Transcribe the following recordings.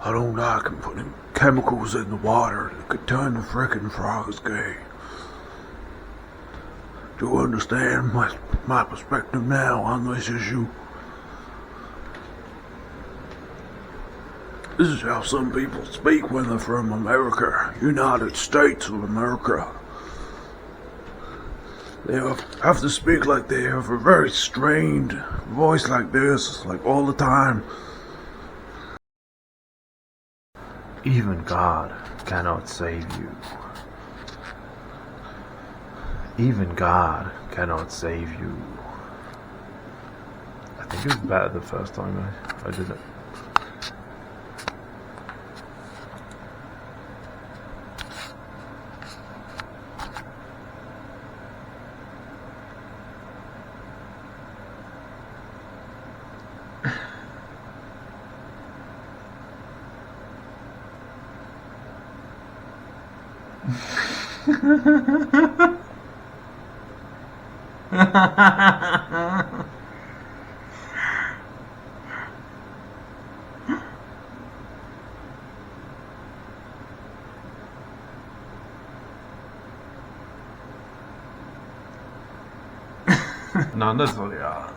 I don't like him putting chemicals in the water that could turn the frickin' frogs gay. Do you understand my perspective now on this issue? This is how some people speak when they're from America, United States of America. They have to speak like they have a very strained voice like this, like all the time. Even God cannot save you. Even God cannot save you. I think it was better the first time I did it.なんだそりゃ。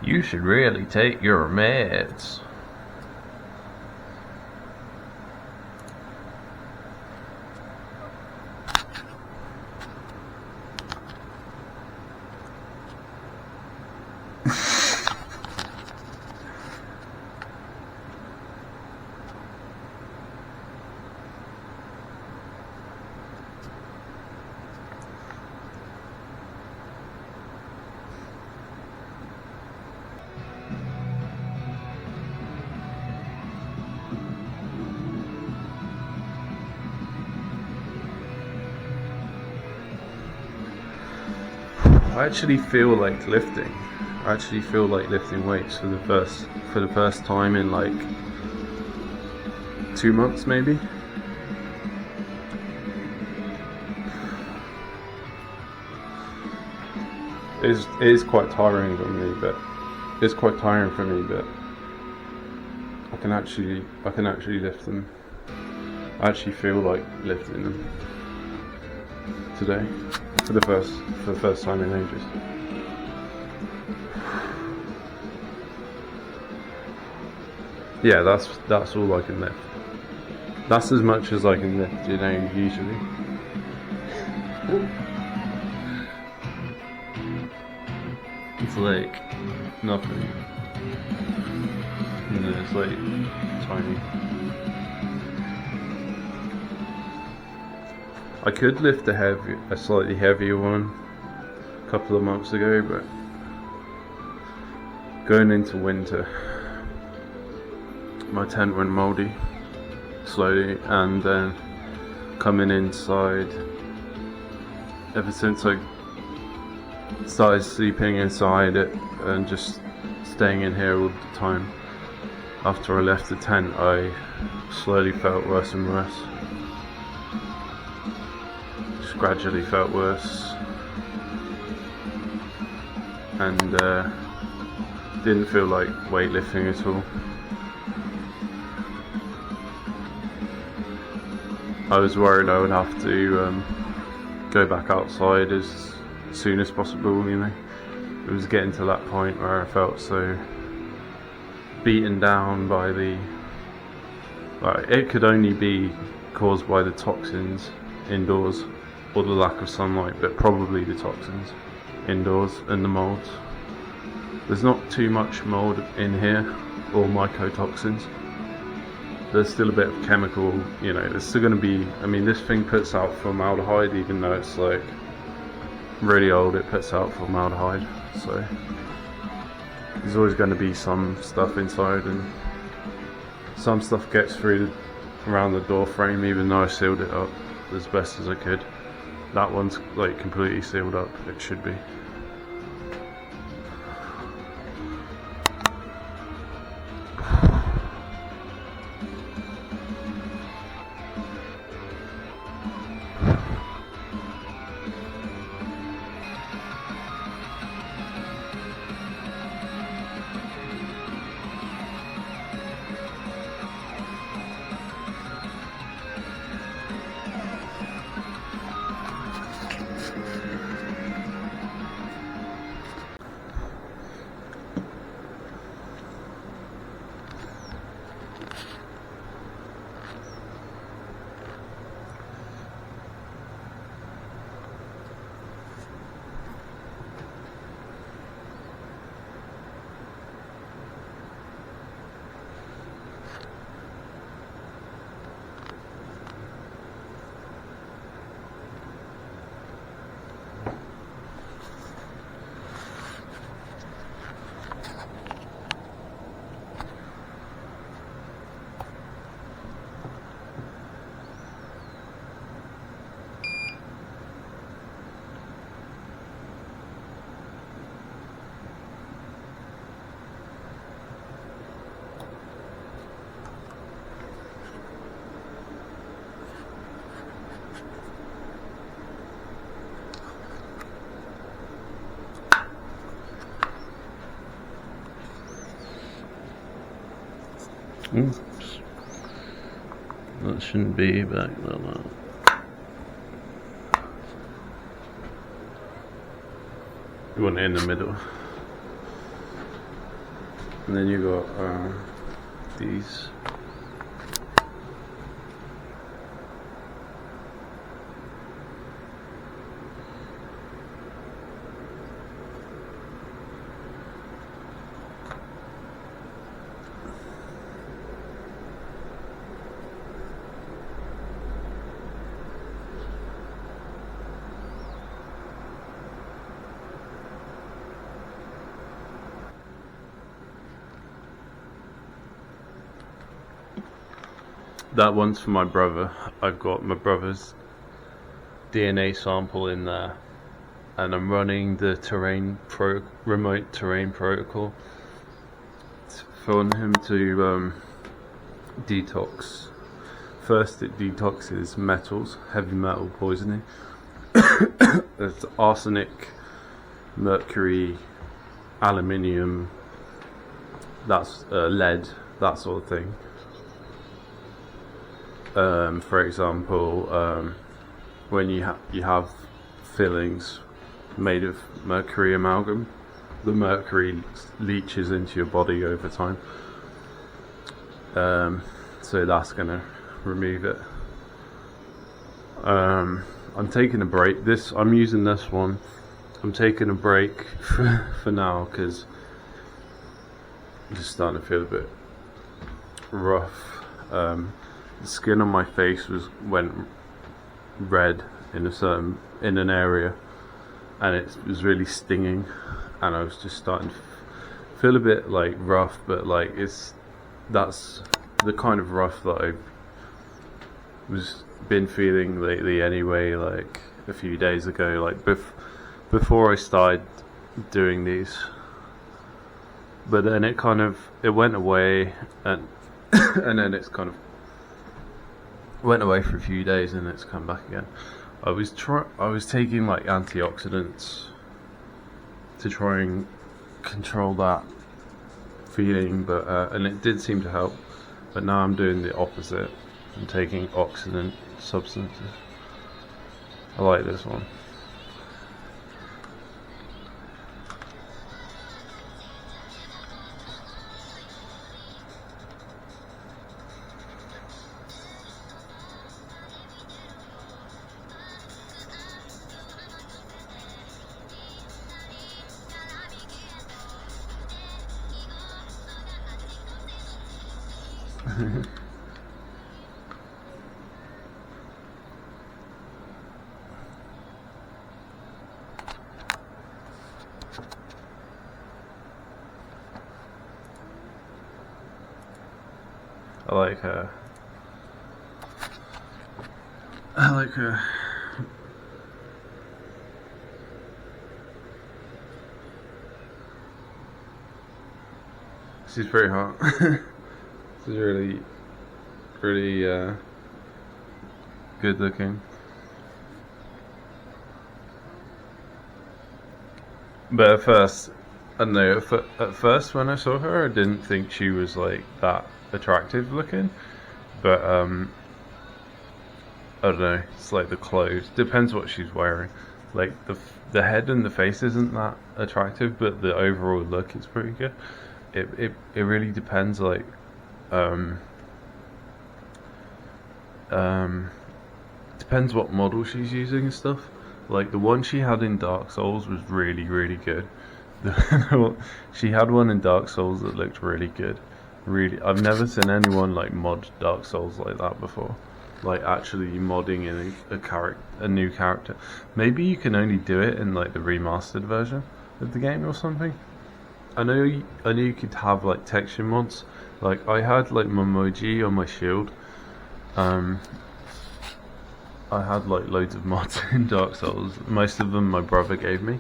You should really take your meds. I actually feel like lifting. I actually feel like lifting weights for the first time in like 2 months maybe. It is quite tiring for me, but I can actually lift them. I actually feel like lifting them today for the first time in ages. Yeah, that's all I can lift. That's as much as I can lift, you know, usually. It's like nothing. You know, it's like tiny. I could lift a slightly heavier one a couple of months ago, but going into winter, my tent went moldy slowly, and then coming inside, ever since I started sleeping inside it and just staying in here all the time, after I left the tent, I slowly felt worse and worse. Just gradually felt worse, and didn't feel like weightlifting at all. I was worried I would have to go back outside as soon as possible, you know. It was getting to that point where I felt so beaten down by it could only be caused by the toxins indoors or the lack of sunlight, but probably the toxins indoors and the molds. There's not too much mold in here or mycotoxins. There's still a bit of chemical, you know, there's still going to be, I mean, this thing puts out formaldehyde, even though it's like really old, it puts out formaldehyde, so there's always going to be some stuff inside, and some stuff gets through around the door frame, even though I sealed it up as best as I could. That one's like completely sealed up, it should be. Oops. That shouldn't be back like that. You want it in the middle. And then you got these. That one's for my brother. I've got my brother's DNA sample in there, and I'm running the remote terrain protocol for him to detox. First, it detoxes metals, heavy metal poisoning. There's arsenic, mercury, aluminium, that's lead, that sort of thing. For example, when you have fillings made of mercury amalgam, the mercury leaches into your body over time. So that's going to remove it. I'm taking a break. I'm using this one. I'm taking a break for now because I'm just starting to feel a bit rough. The skin on my face went red in an area, and it was really stinging, and I was just starting to feel a bit like rough, but like that's the kind of rough that I've been feeling lately anyway, like a few days ago, like before I started doing these. But then it went away, and and then it's kind of went away for a few days, and it's come back again. I was taking like antioxidants to try and control that feeling, but and it did seem to help. But now I'm doing the opposite. I'm taking oxidant substances. I like this one. I like her. I like her. She's pretty hot. She's really, really good looking. But at first, I don't know, at first when I saw her, I didn't think she was like that attractive looking. But I don't know, it's like the clothes. Depends what she's wearing. Like the head and the face isn't that attractive, but the overall look is pretty good. It really depends, like depends what model she's using and stuff. Like the one she had in Dark Souls was really, really good. She had one in Dark Souls that looked really good. Really, I've never seen anyone like mod Dark Souls like that before. Like actually modding in a new character. Maybe you can only do it in like the remastered version of the game or something. I know you could have like texture mods. Like I had like Momoji on my shield. I had like loads of mods in Dark Souls. Most of them my brother gave me.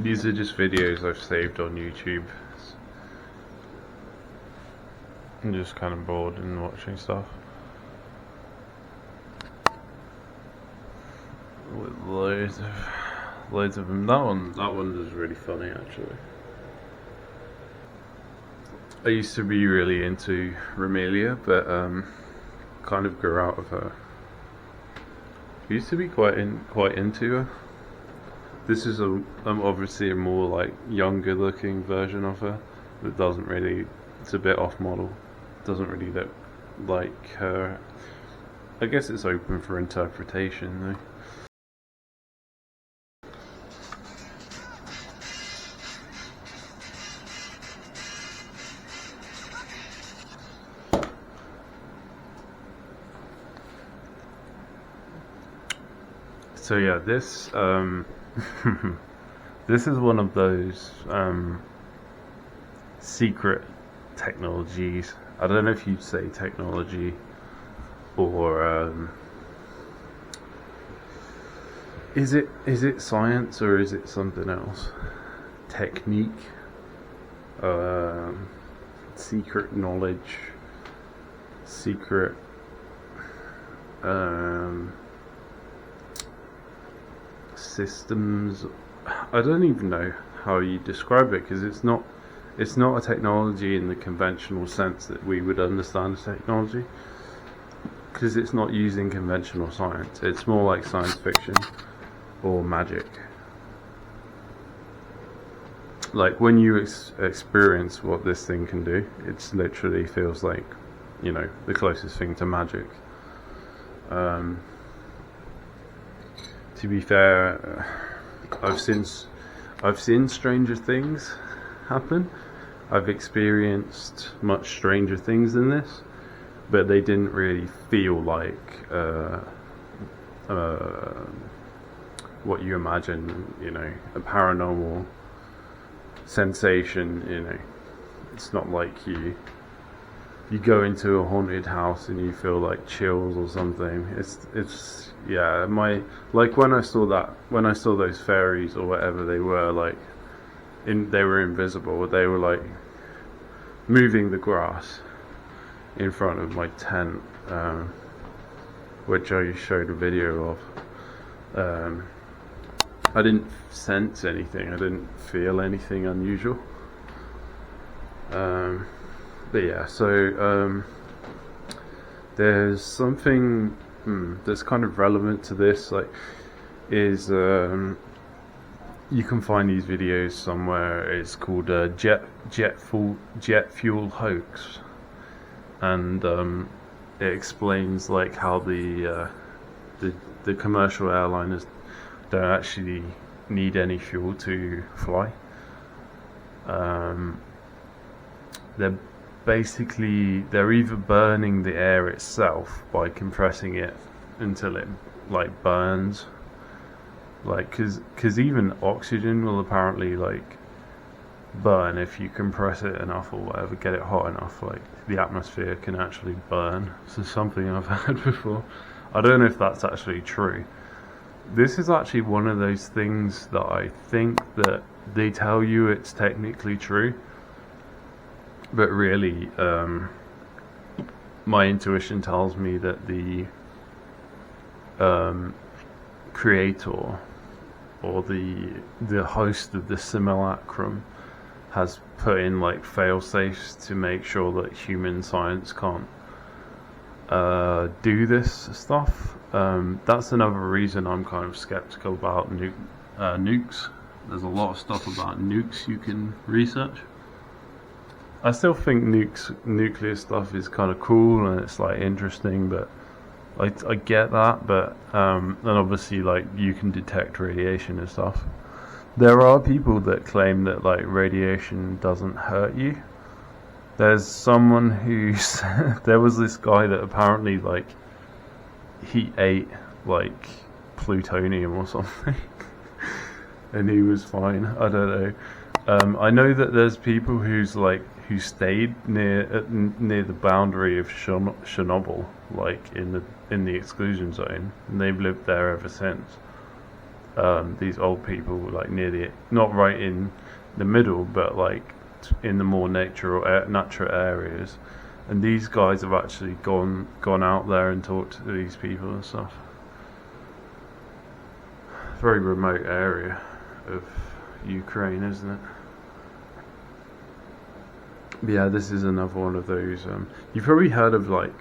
These are just videos I've saved on YouTube. I'm just kind of bored and watching stuff. With loads of them. That one was really funny actually. I used to be really into Romelia, but kind of grew out of her. I used to be quite into her. This is obviously a more like younger looking version of her that doesn't really, it's a bit off model, doesn't really look like her. I guess it's open for interpretation though. So yeah, this this is one of those secret technologies. I don't know if you'd say technology or is it science or is it something else? Technique, secret knowledge, secret systems. I don't even know how you describe it, because it's not a technology in the conventional sense that we would understand as technology, because it's not using conventional science. It's more like science fiction or magic. Like when you experience what this thing can do, it literally feels like, you know, the closest thing to magic. To be fair, I've seen stranger things happen. I've experienced much stranger things than this, but they didn't really feel like what you imagine, you know, a paranormal sensation. You know, it's not like you go into a haunted house and you feel like chills or something. It's yeah, like when I saw those fairies or whatever they were, like they were invisible. They were like moving the grass in front of my tent, which I showed a video of. I didn't sense anything. I didn't feel anything unusual. But yeah, so there's something that's kind of relevant to this, like, is you can find these videos somewhere. It's called jet fuel hoax, and it explains like how the commercial airliners don't actually need any fuel to fly. They're either burning the air itself by compressing it until it like burns, like because even oxygen will apparently like burn if you compress it enough or whatever, get it hot enough. Like the atmosphere can actually burn. This is something I've heard before. I don't know if that's actually true. This is actually one of those things that I think that they tell you it's technically true, but really my intuition tells me that the creator or the host of the simulacrum has put in like fail safes to make sure that human science can't do this stuff. That's another reason I'm kind of skeptical about nukes. There's a lot of stuff about nukes you can research. I still think nuclear stuff is kind of cool and it's like interesting, but I get that, but and obviously like you can detect radiation and stuff. There are people that claim that like radiation doesn't hurt you. There's someone who's there was this guy that apparently like he ate like plutonium or something and he was fine. I don't know. I know that there's people who stayed near the boundary of Chernobyl, like in the exclusion zone, and they've lived there ever since. These old people, like near not right in the middle, but like in the more natural areas, and these guys have actually gone out there and talked to these people and stuff. Very remote area of Ukraine, isn't it? Yeah, this is another one of those. You've probably heard of like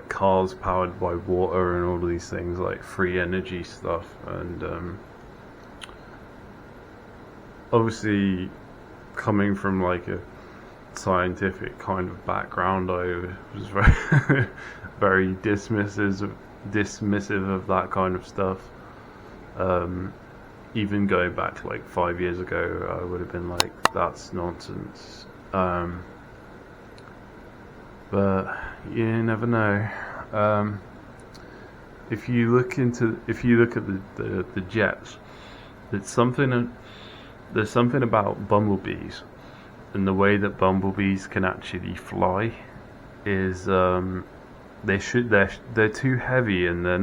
cars powered by water and all of these things, like free energy stuff, and obviously coming from like a scientific kind of background, I was very very dismissive of that kind of stuff. Even going back to like 5 years ago, I would have been like, that's nonsense. But you never know. If you look at the jets, there's something about bumblebees, and the way that bumblebees can actually fly is they're too heavy, and they're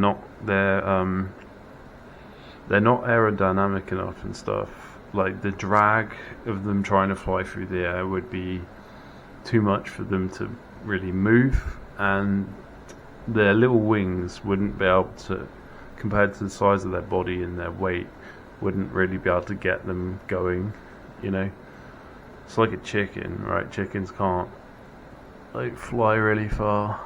not aerodynamic enough and stuff. Like the drag of them trying to fly through the air would be too much for them to really move, and their little wings wouldn't be able to, compared to the size of their body and their weight, wouldn't really be able to get them going, you know. It's like a chicken, right? Chickens can't like fly really far.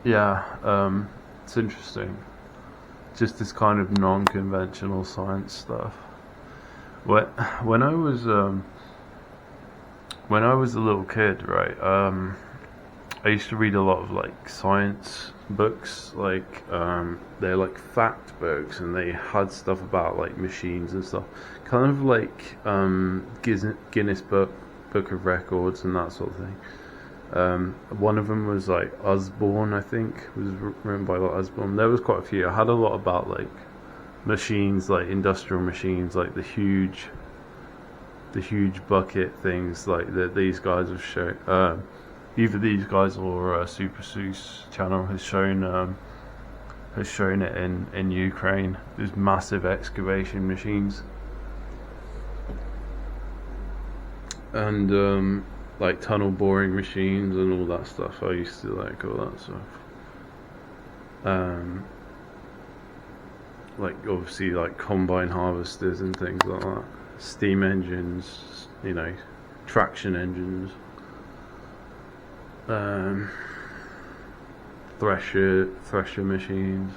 Yeah, it's interesting. Just this kind of non-conventional science stuff. When I was a little kid, right? I used to read a lot of like science books, like they're like fact books, and they had stuff about like machines and stuff, kind of like Guinness Book of Records and that sort of thing. One of them was like Osborne, I think, was written by like Osborne. There was quite a few. I had a lot about like machines, like industrial machines, like the huge bucket things, like that these guys have shown. Either these guys or Super Seuss channel has shown it in Ukraine. These massive excavation machines, and like tunnel boring machines and all that stuff. I used to like all that stuff. Like obviously like combine harvesters and things like that. Steam engines, you know, traction engines. Thresher machines.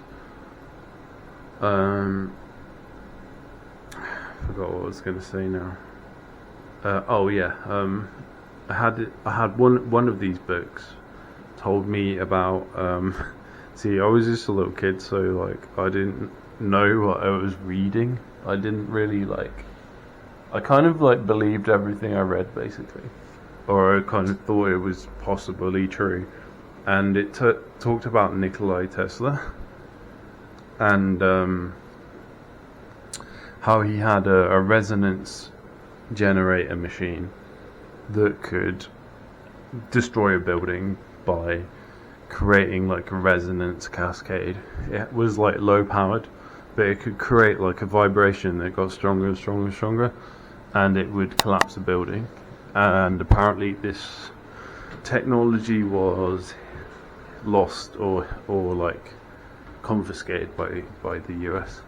I forgot what I was going to say now. Oh yeah. I had one of these books told me about. See, I was just a little kid, so like I didn't know what I was reading. I didn't really like. I kind of like believed everything I read, basically, or I kind of thought it was possibly true. And it talked about Nikola Tesla, and how he had a resonance generator machine that could destroy a building by creating like a resonance cascade. It was like low powered, but it could create like a vibration that got stronger and stronger and stronger, and it would collapse a building. And apparently this technology was lost or like confiscated by the US.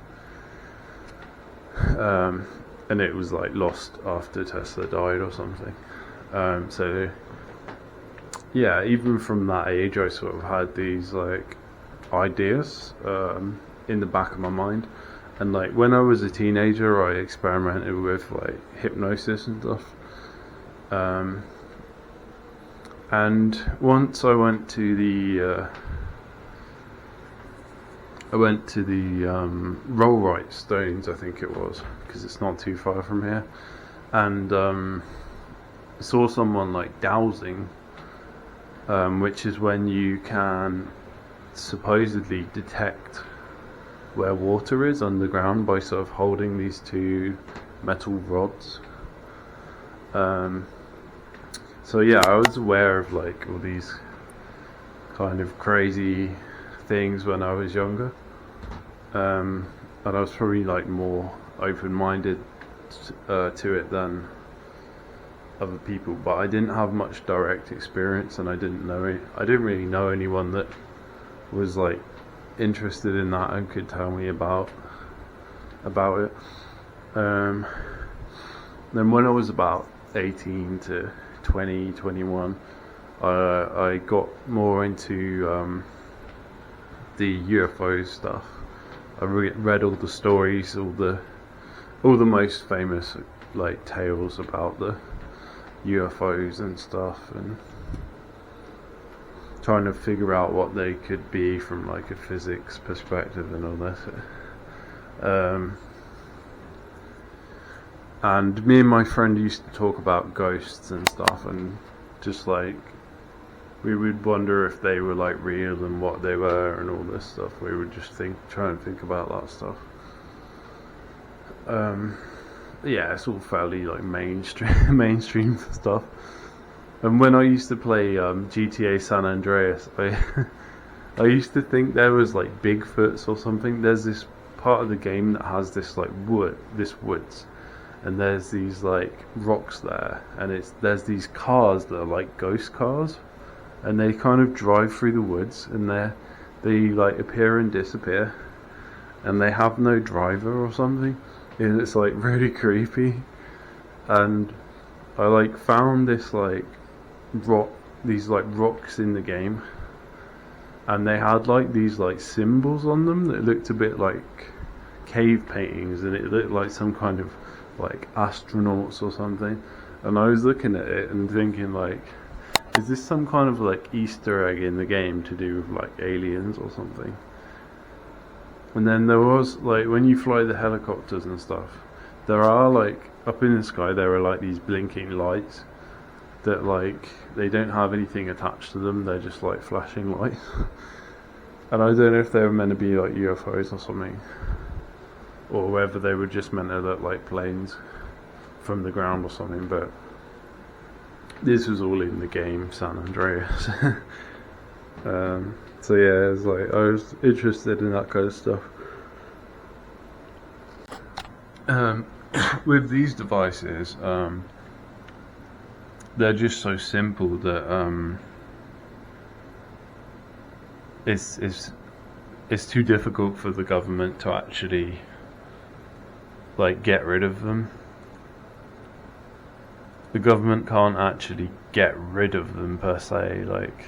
and it was like lost after Tesla died or something. So yeah, even from that age, I sort of had these like ideas in the back of my mind. And like when I was a teenager, I experimented with like hypnosis and stuff. And once I went to the Rollright Stones, I think it was, because it's not too far from here, and saw someone like dowsing, which is when you can supposedly detect where water is underground by sort of holding these two metal rods. So yeah, I was aware of like all these kind of crazy things when I was younger, and I was probably like more open-minded to it than other people, but I didn't have much direct experience, and I didn't really know anyone that was like interested in that and could tell me about it. Then when I was about 18 to 20, 21, I got more into the UFO stuff. I read all the stories, all the most famous like tales about the UFOs and stuff, and trying to figure out what they could be from like a physics perspective and all this. And me and my friend used to talk about ghosts and stuff, and just like we would wonder if they were like real and what they were and all this stuff. We would just try and think about that stuff. Yeah, it's all fairly like mainstream stuff. And when I used to play GTA San Andreas, I used to think there was like Bigfoots or something. There's this part of the game that has this like woods, and there's these like rocks there, and there's these cars that are like ghost cars, and they kind of drive through the woods, and they like appear and disappear, and they have no driver or something, and it's like really creepy. And I like found this like these like rocks in the game, and they had like these like symbols on them that looked a bit like cave paintings, and it looked like some kind of like astronauts or something. And I was looking at it and thinking like, is this some kind of like Easter egg in the game to do with like aliens or something? And then there was like, when you fly the helicopters and stuff, there are like up in the sky there are like these blinking lights that like they don't have anything attached to them, they're just like flashing lights. And I don't know if they were meant to be like UFOs or something, or whether they were just meant to look like planes from the ground or something, but this was all in the game San Andreas. So yeah, it's like I was interested in that kind of stuff. With these devices, they're just so simple that it's too difficult for the government to actually like get rid of them. The government can't actually get rid of them per se. Like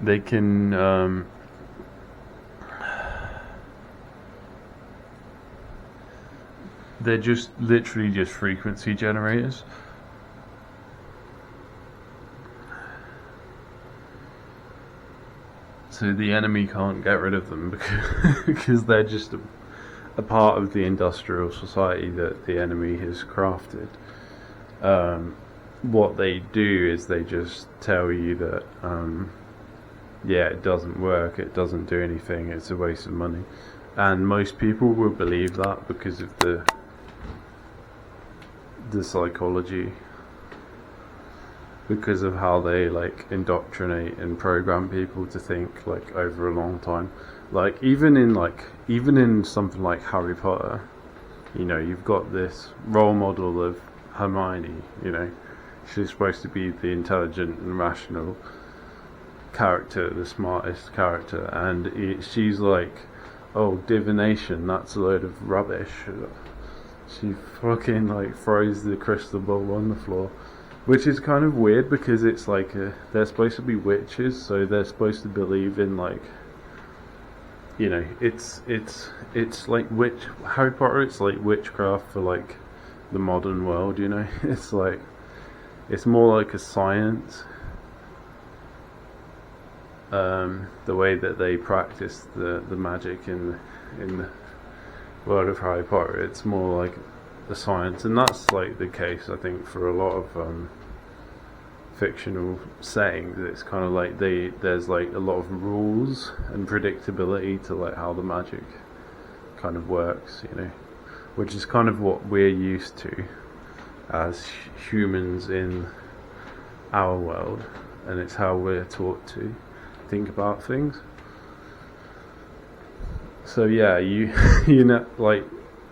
they can they're just literally just frequency generators. So the enemy can't get rid of them because they're just a part of the industrial society that the enemy has crafted. What they do is they just tell you that yeah, it doesn't work, it doesn't do anything, it's a waste of money. And most people will believe that because of the psychology, because of how they like indoctrinate and program people to think like over a long time. Like even in something like Harry Potter, you know, you've got this role model of Hermione, you know, she's supposed to be the intelligent and rational character, the smartest character, and she's like, oh, divination, that's a load of rubbish. She fucking like throws the crystal ball on the floor, which is kind of weird because it's like they're supposed to be witches, so they're supposed to believe in like, you know, it's like Harry Potter. It's like witchcraft for like the modern world, you know. It's like it's more like a science. The way that they practice the magic in the world of Harry Potter, it's more like the science, and that's like the case I think for a lot of fictional settings. It's kind of like there's like a lot of rules and predictability to like how the magic kind of works, you know, which is kind of what we're used to as humans in our world, and it's how we're taught to think about things. So yeah, you you know, like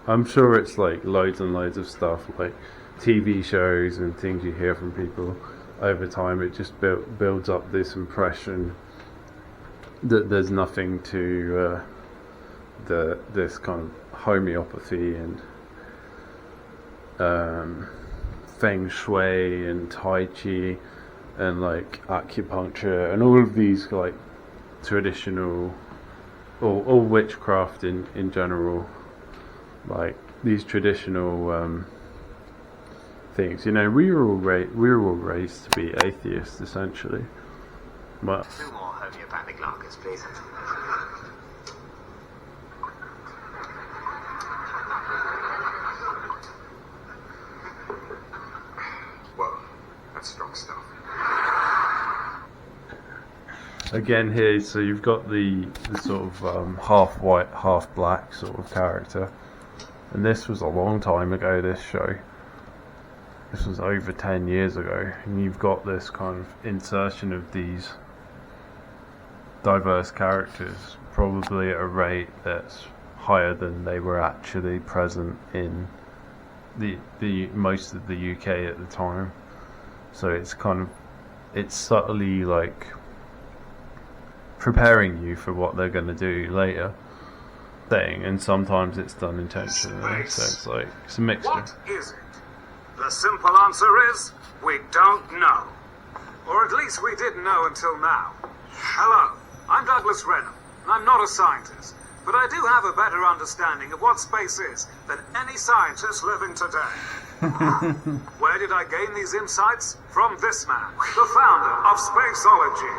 I'm sure it's like loads and loads of stuff, like TV shows and things you hear from people over time. It just builds up this impression that there's nothing to this kind of homeopathy and feng shui and tai chi and like acupuncture and all of these like traditional or witchcraft in general, like these traditional things. You know, we were all raised to be atheists essentially. But 2 more homeopathic lagers, please. Well, that's strong stuff. again here, so you've got the sort of half white, half black sort of character, and this was a long time ago. This show. This was over 10 years ago, and you've got this kind of insertion of these diverse characters, probably at a rate that's higher than they were actually present in the most of the UK at the time. So it's subtly like preparing you for what they're going to do later, and sometimes it's done intentionally. So it's like it's a mixture. What is it? The simple answer is, we don't know. Or at least we didn't know until now. Hello, I'm Douglas Renham, and I'm not a scientist, but I do have a better understanding of what space is than any scientist living today. Where did I gain these insights? From this man, the founder of Spaceology,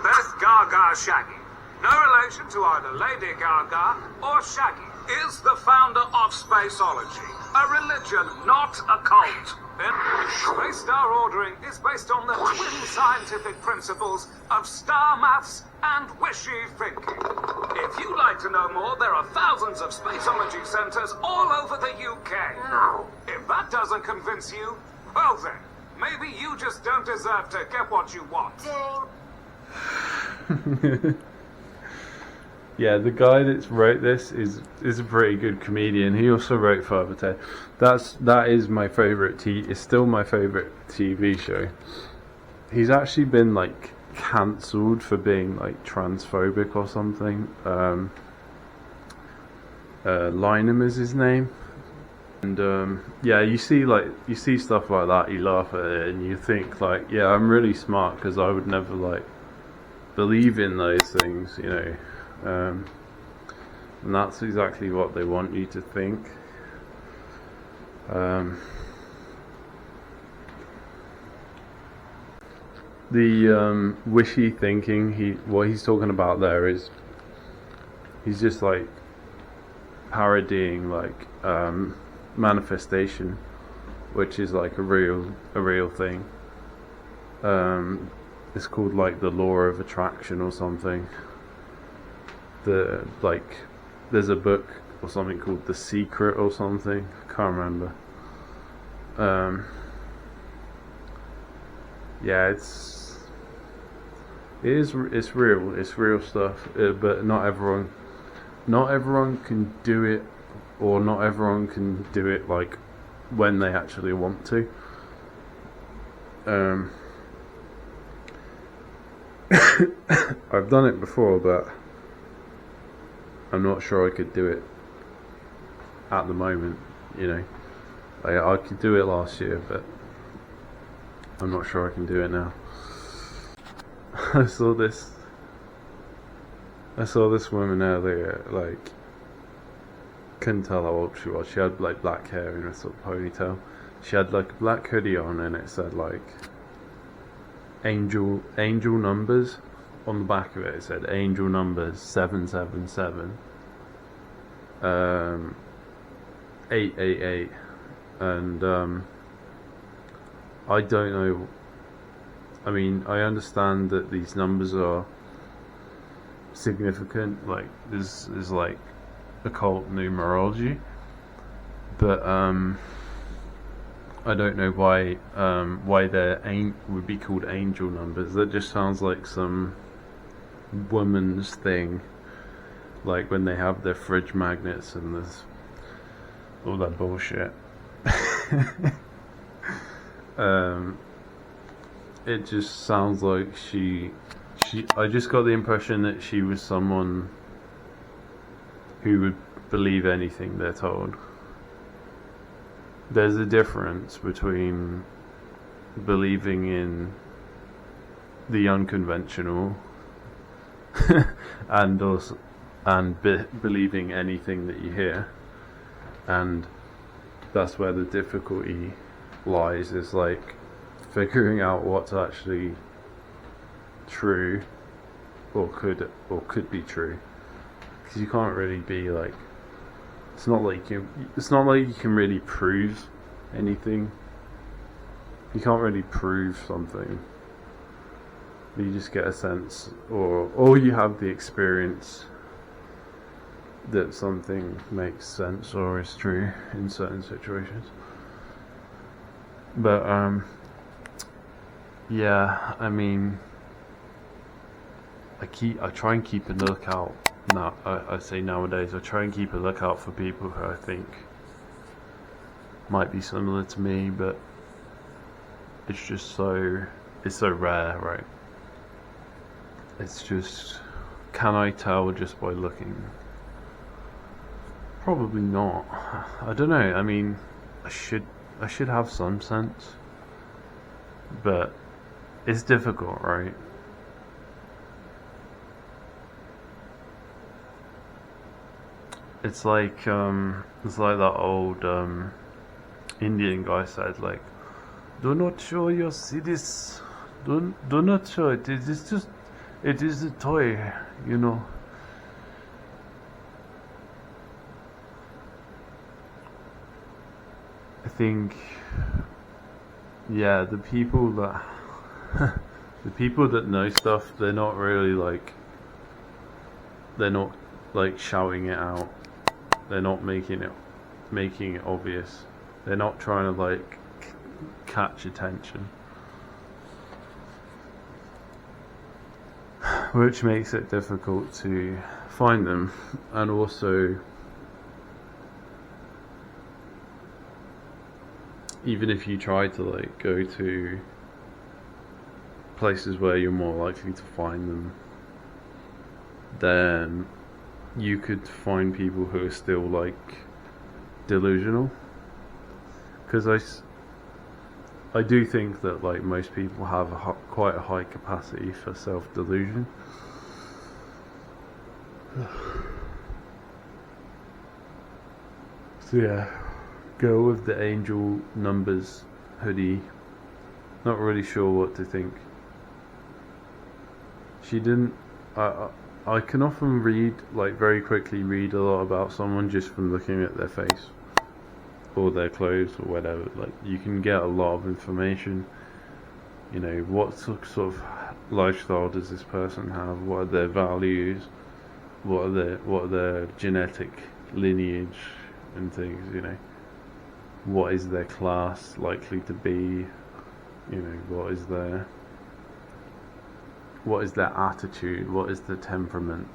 Beth Gaga Shaggy. No relation to either Lady Gaga or Shaggy. Is the founder of Spaceology a religion, not a cult? Space star ordering is based on the twin scientific principles of star maths and wishy thinking. If you'd like to know more, there are thousands of Spaceology centers all over the UK. If that doesn't convince you, well then, maybe you just don't deserve to get what you want. Yeah, the guy that's wrote this is a pretty good comedian. He also wrote Father Ted. That is my favourite it's still my favourite TV show. He's actually been like cancelled for being like transphobic or something. Lynham is his name. And yeah, you see stuff like that, you laugh at it and you think like, yeah, I'm really smart because I would never like believe in those things, you know. And that's exactly what they want you to think. The wishy thinking, what he's talking about there is he's just like parodying like manifestation, which is like a real thing. It's called like the law of attraction or something. There's a book or something called The Secret or something. I can't remember. Yeah, it's real stuff. But not everyone can do it, or not everyone can do it like when they actually want to. I've done it before, but I'm not sure I could do it at the moment. you know. I could do it last year, but I'm not sure I can do it now. I saw this woman earlier, like, couldn't tell how old she was. She had like black hair and a sort of ponytail. She had like a black hoodie on, and it said like angel numbers on the back of it. It said angel numbers 777, 888, and I don't know. I mean, I understand that these numbers are significant. Like, this is like occult numerology, but I don't know why they would be called angel numbers. That just sounds like some woman's thing, like when they have their fridge magnets and there's all that bullshit. It just sounds like I just got the impression that she was someone who would believe anything they're told. There's a difference between believing in the unconventional and believing anything that you hear, and that's where the difficulty lies, is like figuring out what's actually true or could be true, because you can't really be like, it's not like you can really prove anything. You can't really prove something. You just get a sense, or you have the experience that something makes sense or is true in certain situations. But yeah, I mean, I try and keep a lookout. Now, I say nowadays, I try and keep a lookout for people who I think might be similar to me, but it's just so rare, right? It's just, can I tell just by looking? Probably not. I don't know. I mean, I should have some sense, but it's difficult, right? It's like that old Indian guy said, like, do not show your cities. Do not show it. It is a toy, you know. I think, yeah, the people that know stuff, they're not shouting it out. They're not making it obvious. They're not trying to like catch attention, which makes it difficult to find them. And also, even if you try to like go to places where you're more likely to find them, then you could find people who are still like delusional. Because I do think that like most people have quite a high capacity for self-delusion. So yeah, go with the angel numbers hoodie. Not really sure what to think. She didn't. I can often very quickly read a lot about someone just from looking at their face or their clothes or whatever. Like, you can get a lot of information. You know, what sort of lifestyle does this person have? What are their values? What are their genetic lineage and things? You know, what is their class likely to be? You know, what is their attitude? What is their temperament?